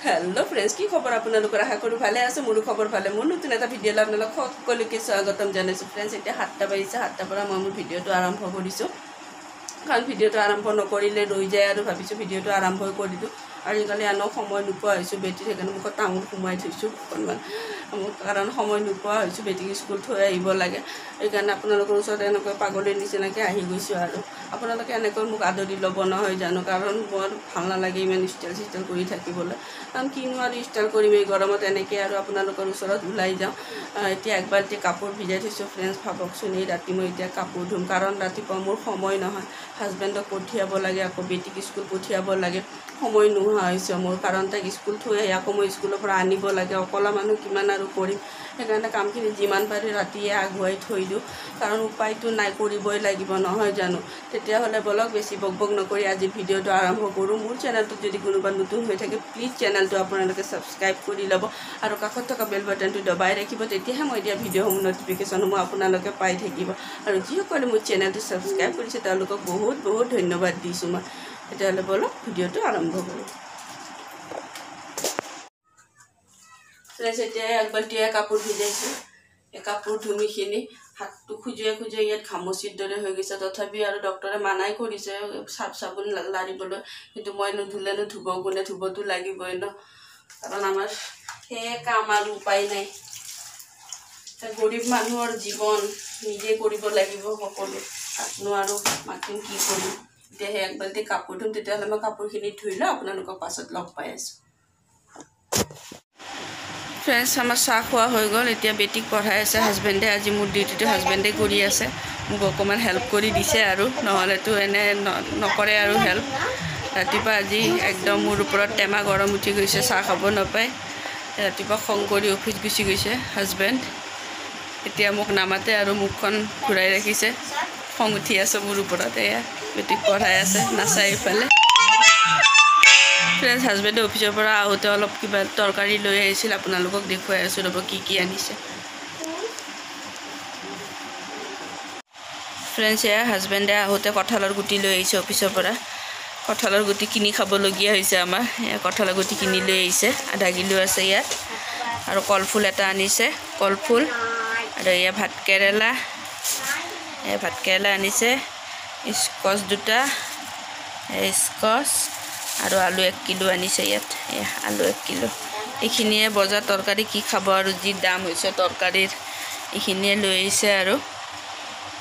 hello friends की खबर आपलोकर आशा करूँ भाले आसे मोर खबर भाले मोर नतुन एटा भिडिओ आपलोक सकलोके स्वागतम जानाइছো फ्रेंड्स एटा 7टा बाजिছে 7টাৰ পৰা মই মোৰ ভিডিওটো আৰম্ভ কৰিছো কাৰণ ভিডিওটো আৰম্ভ নকৰিলে ৰৈ যায় আৰু ভাবিছো ভিডিওটো আৰম্ভ কৰি দিও আজিকালি আনো সময় নোপোৱা হৈছো বেটি সেইকাৰণে মোক তামুল কুমাই থৈছো অকনমান কাৰণ সময় নোপোৱা হৈছো বেটিক স্কুল থৈ আহিব লাগে এইকাৰণে আপোনালোকৰ ওচৰত এনেকৈ পাগলৰ নিচিনাকৈ আহি গৈছো আৰু আপোনালোকে এনেকৈ মোক আদৰি ল'ব নহয় জানো কাৰণ মোৰ ভাল নালাগে ইমান ষ্টাইল কৰি থাকিবলৈ কাৰণ কিনো আৰু ষ্টাইল কৰিম এই গৰমত এনেকৈ আৰু আপোনালোকৰ ওচৰত ওলাই যাওঁ এতিয়া একবাৰটি কাপোৰ ভিজাই থৈছো ফ্ৰেণ্ডছ ভাবকচোন এই ৰাতি মই এতিয়া কাপোৰ ধুম কাৰণ ৰাতিপুৱা মোৰ সময় নহয় হাজবেণ্ডক পঠিয়াব লাগে আকৌ বেটিক স্কুল পঠিয়াব লাগে সময় নোহোৱা হৈছে মোৰ কাৰণ তাক স্কুল থৈ আহি আকৌ মই স্কুলৰ পৰা আনিব লাগে অকলা মানুহ কিমান আৰু কৰিম সেইকাৰণে কামখিনি যিমান পাৰি ৰাতিয়ে আগুৱাই থৈ দিওঁ কাৰণ উপায়টো নাই কৰিবই লাগিব নহয় জানো তেতিয়াহ'লে বলক বেছি বকবক নকৰি আজি ভিডিওটো আৰম্ভ কৰোঁ মোৰ চেনেলটো যদি কোনোবা নতুন হৈ থাকে প্লিজ চেনেলটো আপোনালোকে সাবস্ক্ৰাইব কৰি ল'ব আৰু কাষত থকা বেল বাটনটো দবাই ৰাখিব তেতিয়াহে মই দিয়া ভিডিঅ'সমূহ নটিফিকেশ্যনসমূহ আপোনালোকে পাই থাকিব আৰু যিসকলে মোৰ চেনেলটো সাবস্ক্ৰাইব কৰিছে তেওঁলোকক বহুত বহুত ধন্যবাদ দিছোঁ মই তেতিয়াহ'লে বলক ভিডিওটো আৰম্ভ কৰোঁ ফ্ৰেণ্ডছ এতিয়া একবাৰটিয়ে কাপোৰ ভিজাইছোঁ এই কাপোৰ ধুমিখিনি হাতটো খুজুৱাই ইয়াত ঘামচিৰ দৰে হৈ গৈছে তথাপি আৰু ডক্টৰে মানাই কৰিছে চাবোন লাৰিবলৈ কিন্তু মই নুধুলে নুধুব কোনে ধুবতো লাগিবই ন কাৰণ আমাৰ সেই কাম আৰু উপায় নাই গৰীব মানুহৰ জীৱন নিজে কৰিব লাগিব সকলো আপনো আৰু মাতিম কি কৰিম এতিয়া সেই একবাৰটি কাপোৰ ধুম তেতিয়াহ'লে মই কাপোৰখিনি ধুই লওঁ আপোনালোকক পাছত লগ পাই আছোঁ ফ্ৰেণ্ডছ আমাৰ চাহ খোৱা হৈ গ'ল এতিয়া বেটিক পঢ়াই আছে হাজবেণ্ডে আজি মোৰ ডিউটিটো হাজবেণ্ডে কৰি আছে মোক অকণমান হেল্প কৰি দিছে আৰু নহ'লেতো এনে নকৰে আৰু হেল্প ৰাতিপুৱা আজি একদম মোৰ ওপৰত টেমা গৰম উঠি গৈছে চাহ খাব নাপায় ৰাতিপুৱা খং কৰি অফিচ গুচি গৈছে হাজবেণ্ড এতিয়া মোক নামাতে আৰু মুখখন ঘূৰাই ৰাখিছে খং উঠি আছে মোৰ ওপৰত এয়া বেটিক পঢ়াই আছে নাচাই ইফালে ফ্ৰেণ্ডছ হাজবেণ্ডে অফিচৰ পৰা আহোঁতে অলপ কিবা তৰকাৰী লৈ আহিছিল আপোনালোকক দেখুৱাই আছোঁ ৰ'ব কি আনিছে ফ্ৰেণ্ডছ এয়া হাজবেণ্ডে আহোঁতে কঁঠালৰ গুটি লৈ আহিছে অফিচৰ পৰা কঁঠালৰ গুটি কিনি খাবলগীয়া হৈছে আমাৰ এয়া কঁঠালৰ গুটি কিনি লৈ আহিছে আধা কিলো আছে ইয়াত আৰু কলফুল এটা আনিছে কলফুল আৰু এয়া ভাতকেৰেলা আনিছে স্কচ দুটা স্কচ আৰু আলু 1 কিলো আনিছে ইয়াত আলু 1 কিলো এইখিনিয়ে বজাৰ তৰকাৰী কি খাব আৰু যি দাম হৈছে তৰকাৰীৰ এইখিনিয়ে লৈ আহিছে আৰু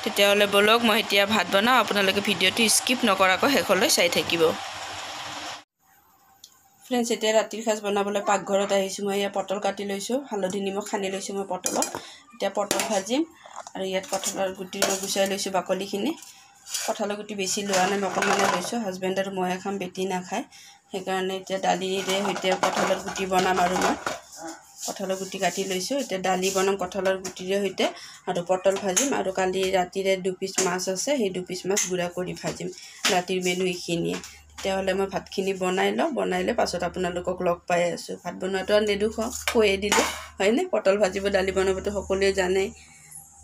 তেতিয়াহ'লে বলক মই এতিয়া ভাত বনাওঁ আপোনালোকে ভিডিঅ'টো স্কিপ নকৰাকৈ শেষলৈ চাই থাকিব ফ্ৰেণ্ডছ এতিয়া ৰাতিৰ সাজ বনাবলৈ পাকঘৰত আহিছোঁ মই ইয়াত পটল কাটি লৈছোঁ হালধি নিমখ সানি লৈছোঁ মই পটলত এতিয়া পটল ভাজিম আৰু ইয়াত কঁঠালৰ গুটি মই গুচাই লৈছোঁ বাকলিখিনি কঁঠালৰ গুটি বেছি লোৱা নাই অকণমানে লৈছোঁ হাজবেণ্ড আৰু মই খাম বেটি নাখায় সেইকাৰণে এতিয়া দালিৰে সৈতে কঁঠালৰ গুটি বনাম আৰু মই কঁঠালৰ গুটি কাটি লৈছোঁ এতিয়া দালি বনাম কঁঠালৰ গুটিৰে সৈতে আৰু পটল ভাজিম আৰু কালি ৰাতিৰে 2 পিচ মাছ আছে সেই 2 পিচ মাছ গুড়া কৰি ভাজিম ৰাতিৰ মেনু এইখিনিয়ে তেতিয়াহ'লে মই ভাতখিনি বনাই লৈ পাছত আপোনালোকক লগ পাই আছোঁ ভাত বনোৱাটো আৰু নেদুখাওঁ কৈয়ে দিলোঁ হয়নে পটল ভাজিব দালি বনাবতো সকলোৱে জানেই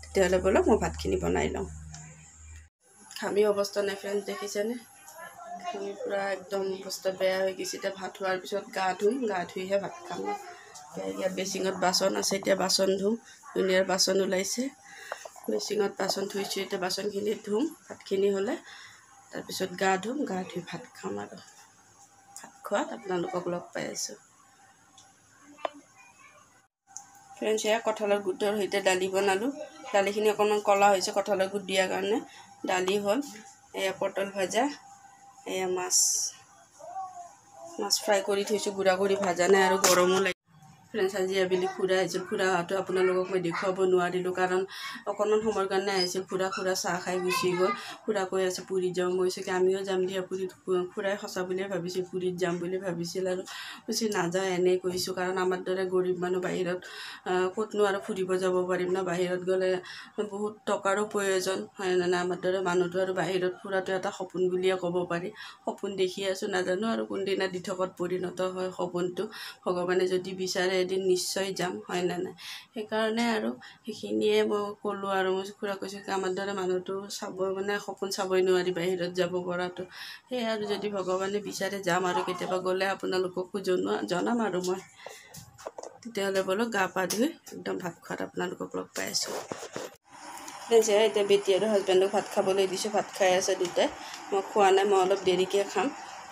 তেতিয়াহ'লে বলক মই ভাতখিনি বনাই লওঁ খামি অৱস্থা নাই ফ্ৰেণ্ডছ দেখিছেনে খামি পূৰা একদম অৱস্থা বেয়া হৈ গৈছে এতিয়া ভাত হোৱাৰ পিছত গা ধুইহে ভাত খাম ইয়াত বেচিঙত বাচন আছে এতিয়া বাচন ধুম ধুনীয়াৰ বাচন ওলাইছে বেচিঙত বাচন থৈছোঁ এতিয়া বাচনখিনি ধুম ভাতখিনি হ'লে তাৰপিছত গা ধুই ভাত খাম আৰু ভাত খোৱাত আপোনালোকক লগ পাই আছোঁ ফ্ৰেণ্ডছ এয়া কঁঠালৰ গুটিৰ সৈতে দালি বনালোঁ দালিখিনি অকণমান ক'লা হৈছে কঁঠালৰ গুটি দিয়াৰ কাৰণে দালি হ'ল এয়া পটল ভাজা এয়া মাছ ফ্ৰাই কৰি থৈছোঁ গুড়া কৰি ভাজা নাই আৰু গৰমো লাগে ফ্ৰেণ্ডছ আজি আবেলি খুৰা আহিছিল খুৰা অহাটো আপোনালোকক মই দেখুৱাব নোৱাৰিলোঁ কাৰণ অকণমান সময়ৰ কাৰণে আহিছিল খুৰা চাহ খাই গুচি গ'ল খুৰা কৈ আছে পুৰীত যাওঁ মই কৈছোঁ কি আমিও যাম দিয়া পুৰীত খুৰাই সঁচা বুলিয়ে ভাবিছিল পুৰীত যাম বুলি ভাবিছিল আৰু কৈছে নাযাওঁ এনেই কৈছোঁ কাৰণ আমাৰ দৰে গৰীব মানুহ বাহিৰত ক'তনো আৰু ফুৰিব যাব পাৰিম ন বাহিৰত গ'লে বহুত টকাৰো প্ৰয়োজন হয় না আমাৰ দৰে মানুহটো আৰু বাহিৰত ফুৰাটো এটা সপোন বুলিয়ে ক'ব পাৰি সপোন দেখি আছোঁ নাজানো আৰু কোনদিনা দিঠকত পৰিণত হয় সপোনটো ভগৱানে যদি বিচাৰে এদিন নিশ্চয় যাম হয় না নাই সেইকাৰণে আৰু সেইখিনিয়ে মই ক'লোঁ আৰু মই খুৰা কৈছোঁ কি আমাৰ দৰে মানুহটো চাব মানে সপোন চাবই নোৱাৰি বাহিৰত যাব পৰাটো সেয়ে আৰু যদি ভগৱানে বিচাৰে যাম আৰু কেতিয়াবা গ'লে আপোনালোককো জনাম আৰু মই তেতিয়াহ'লে বোলো গা পা ধুই একদম ভাত খোৱাত আপোনালোকক লগ পাই আছোঁ এতিয়া বেটি আৰু হাজবেণ্ডক ভাত খাবলৈ দিছোঁ ভাত খাই আছে দুটাই মই খোৱা নাই মই অলপ দেৰিকৈ খাম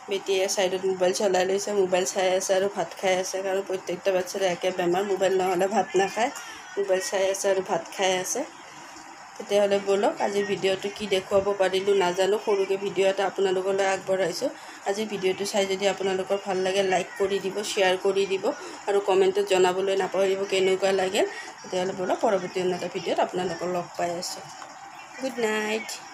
বেটিয়ে ছাইডত মোবাইল চলাই লৈছে মোবাইল চাই আছে আৰু ভাত খাই আছে কাৰণ প্ৰত্যেকটা বাচ্ছাৰে একে বেমাৰ মোবাইল নহ'লে ভাত নাখায় মোবাইল চাই আছে আৰু ভাত খাই আছে তেতিয়াহ'লে ব'লক আজিৰ ভিডিঅ'টো কি দেখুৱাব পাৰিলোঁ নাজানো সৰুকৈ ভিডিঅ' এটা আপোনালোকলৈ আগবঢ়াইছোঁ আজিৰ ভিডিঅ'টো চাই যদি আপোনালোকৰ ভাল লাগে লাইক কৰি দিব শ্বেয়াৰ কৰি দিব আৰু কমেণ্টত জনাবলৈ নাপাহৰিব কেনেকুৱা লাগে তেতিয়াহ'লে ব'লক পৰৱৰ্তী অন্য এটা ভিডিঅ'ত আপোনালোকক লগ পাই আছোঁ গুড নাইট